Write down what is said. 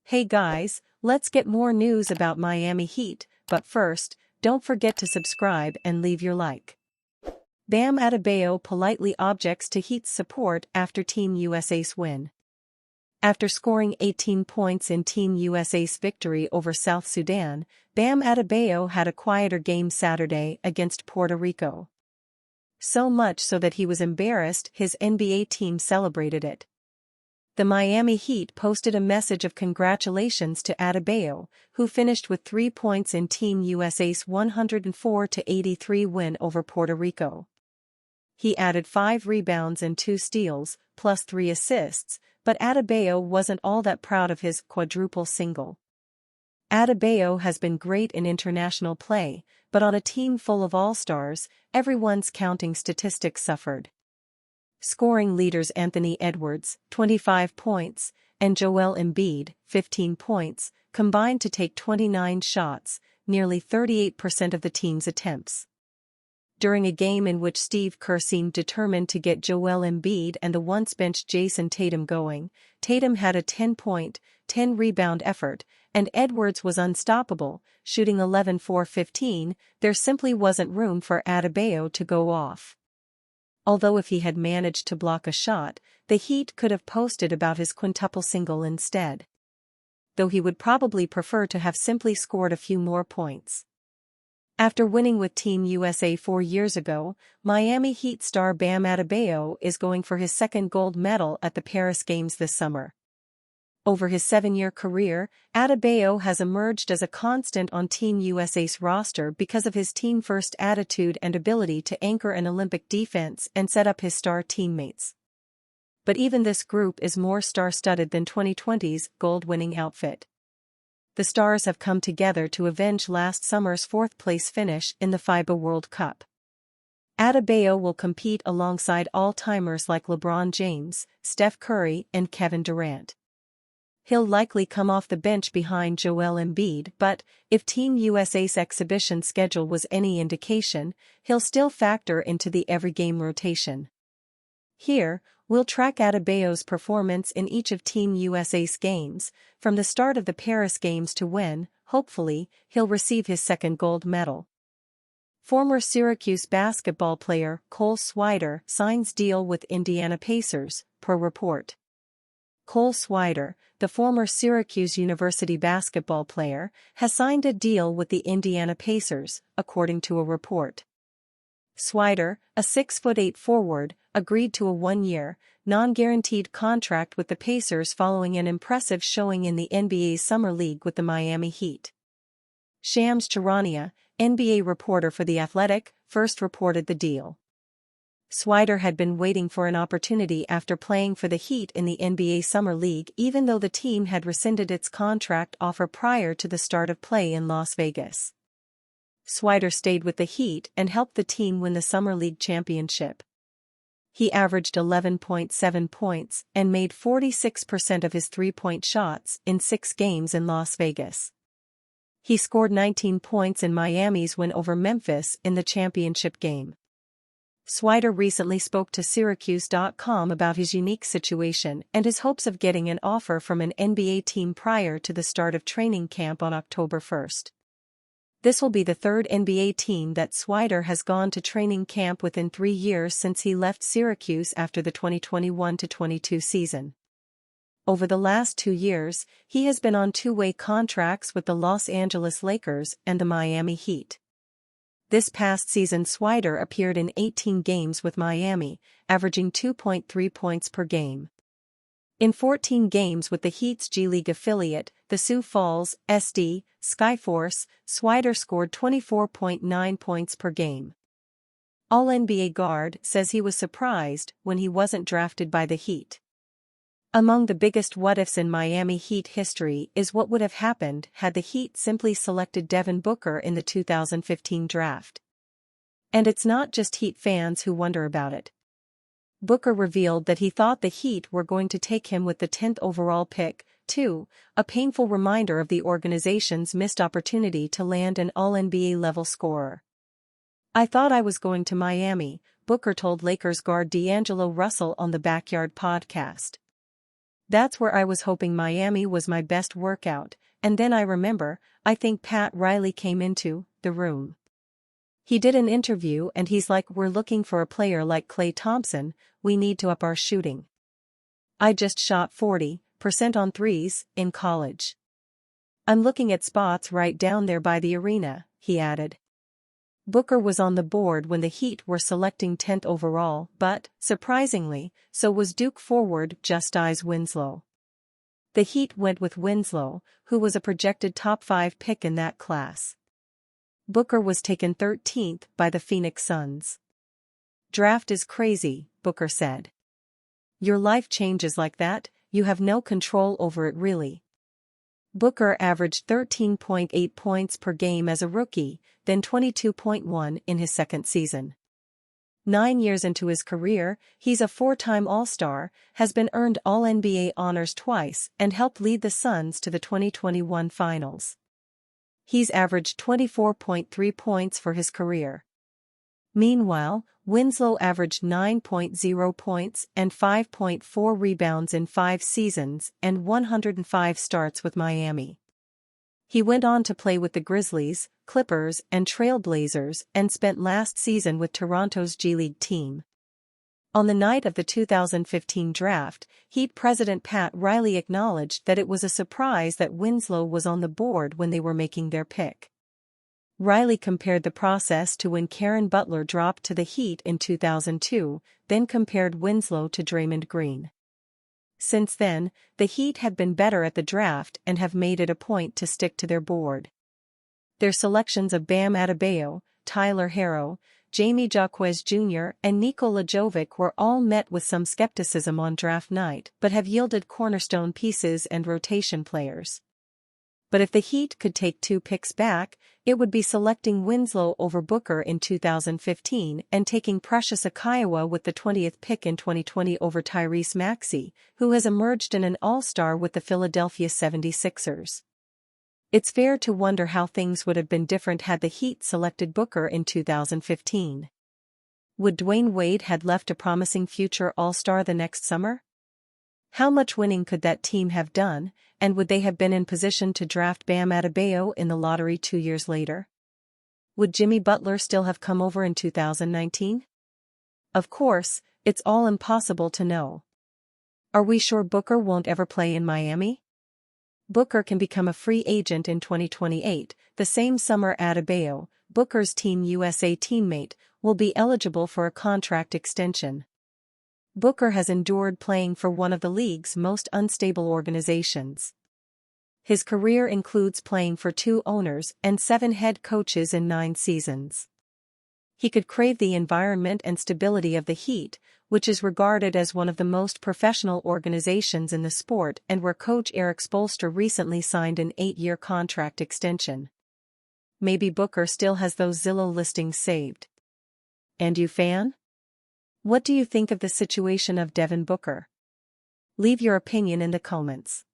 Hey guys, let's get more news about Miami Heat, but first, don't forget to subscribe and leave your like. Bam Adebayo politely objects to Heat's support after Team USA's win. After scoring 18 points in Team USA's victory over South Sudan, Bam Adebayo had a quieter game Saturday against Puerto Rico. So much so that he was embarrassed his NBA team celebrated it. The Miami Heat posted a message of congratulations to Adebayo, who finished with 3 points in Team USA's 104-83 win over Puerto Rico. He added 5 rebounds and 2 steals, plus 3 assists, but Adebayo wasn't all that proud of his quadruple single. Adebayo has been great in international play, but on a team full of all-stars, everyone's counting statistics suffered. Scoring leaders Anthony Edwards, 25 points, and Joel Embiid, 15 points, combined to take 29 shots, nearly 38% of the team's attempts. During a game in which Steve Kerr seemed determined to get Joel Embiid and the once-benched Jason Tatum going, Tatum had a 10-point, 10-rebound effort, and Edwards was unstoppable, shooting 11-for-15. There simply wasn't room for Adebayo to go off. Although if he had managed to block a shot, the Heat could have posted about his quintuple single instead. Though he would probably prefer to have simply scored a few more points. After winning with Team USA 4 years ago, Miami Heat star Bam Adebayo is going for his second gold medal at the Paris Games this summer. Over his 7-year career, Adebayo has emerged as a constant on Team USA's roster because of his team-first attitude and ability to anchor an Olympic defense and set up his star teammates. But even this group is more star-studded than 2020's gold-winning outfit. The stars have come together to avenge last summer's 4th-place finish in the FIBA World Cup. Adebayo will compete alongside all-timers like LeBron James, Steph Curry, and Kevin Durant. He'll likely come off the bench behind Joel Embiid, but, if Team USA's exhibition schedule was any indication, he'll still factor into the every-game rotation. Here, we'll track Adebayo's performance in each of Team USA's games, from the start of the Paris Games to when, hopefully, he'll receive his second gold medal. Former Syracuse basketball player Cole Swider signs deal with Indiana Pacers, per report. Cole Swider, the former Syracuse University basketball player, has signed a deal with the Indiana Pacers, according to a report. Swider, a 6'8" forward, agreed to a 1-year, non-guaranteed contract with the Pacers following an impressive showing in the NBA's Summer League with the Miami Heat. Shams Charania, NBA reporter for The Athletic, first reported the deal. Swider had been waiting for an opportunity after playing for the Heat in the NBA Summer League even though the team had rescinded its contract offer prior to the start of play in Las Vegas. Swider stayed with the Heat and helped the team win the Summer League championship. He averaged 11.7 points and made 46% of his 3-point shots in 6 games in Las Vegas. He scored 19 points in Miami's win over Memphis in the championship game. Swider recently spoke to Syracuse.com about his unique situation and his hopes of getting an offer from an NBA team prior to the start of training camp on October 1. This will be the 3rd NBA team that Swider has gone to training camp within 3 years since he left Syracuse after the 2021-22 season. Over the last 2 years, he has been on 2-way contracts with the Los Angeles Lakers and the Miami Heat. This past season Swider appeared in 18 games with Miami, averaging 2.3 points per game. In 14 games with the Heat's G League affiliate, the Sioux Falls, SD, Skyforce, Swider scored 24.9 points per game. All-NBA guard says he was surprised when he wasn't drafted by the Heat. Among the biggest what-ifs in Miami Heat history is what would have happened had the Heat simply selected Devin Booker in the 2015 draft. And it's not just Heat fans who wonder about it. Booker revealed that he thought the Heat were going to take him with the 10th overall pick, too, a painful reminder of the organization's missed opportunity to land an All-NBA level scorer. "I thought I was going to Miami," Booker told Lakers guard D'Angelo Russell on the Backyard podcast. "That's where I was hoping Miami was my best workout, and then I think Pat Riley came into the room. He did an interview and he's like, we're looking for a player like Klay Thompson, we need to up our shooting. I just shot 40% on threes in college. I'm looking at spots right down there by the arena," he added. Booker was on the board when the Heat were selecting 10th overall, but, surprisingly, so was Duke forward Justice Winslow. The Heat went with Winslow, who was a projected top 5 pick in that class. Booker was taken 13th by the Phoenix Suns. "Draft is crazy," Booker said. "Your life changes like that, you have no control over it really." Booker averaged 13.8 points per game as a rookie, then 22.1 in his second season. 9 years into his career, he's a 4-time All-Star, has been earned All-NBA honors twice, and helped lead the Suns to the 2021 Finals. He's averaged 24.3 points for his career. Meanwhile, Winslow averaged 9.0 points and 5.4 rebounds in 5 seasons and 105 starts with Miami. He went on to play with the Grizzlies, Clippers, and Trail Blazers and spent last season with Toronto's G League team. On the night of the 2015 draft, Heat president Pat Riley acknowledged that it was a surprise that Winslow was on the board when they were making their pick. Riley compared the process to when Karen Butler dropped to the Heat in 2002, then compared Winslow to Draymond Green. Since then, the Heat have been better at the draft and have made it a point to stick to their board. Their selections of Bam Adebayo, Tyler Herro, Jamie Jaquez Jr. and Nikola Jovic were all met with some skepticism on draft night but have yielded cornerstone pieces and rotation players. But if the Heat could take 2 picks back, it would be selecting Winslow over Booker in 2015 and taking Precious Achiuwa with the 20th pick in 2020 over Tyrese Maxey, who has emerged in an All-Star with the Philadelphia 76ers. It's fair to wonder how things would have been different had the Heat selected Booker in 2015. Would Dwayne Wade have left a promising future All-Star the next summer? How much winning could that team have done, and would they have been in position to draft Bam Adebayo in the lottery 2 years later? Would Jimmy Butler still have come over in 2019? Of course, it's all impossible to know. Are we sure Booker won't ever play in Miami? Booker can become a free agent in 2028, the same summer Adebayo, Booker's Team USA teammate, will be eligible for a contract extension. Booker has endured playing for one of the league's most unstable organizations. His career includes playing for 2 owners and 7 head coaches in 9 seasons. He could crave the environment and stability of the Heat, which is regarded as one of the most professional organizations in the sport and where coach Eric Spoelstra recently signed an 8-year contract extension. Maybe Booker still has those Zillow listings saved. And you fan? What do you think of the situation of Devin Booker? Leave your opinion in the comments.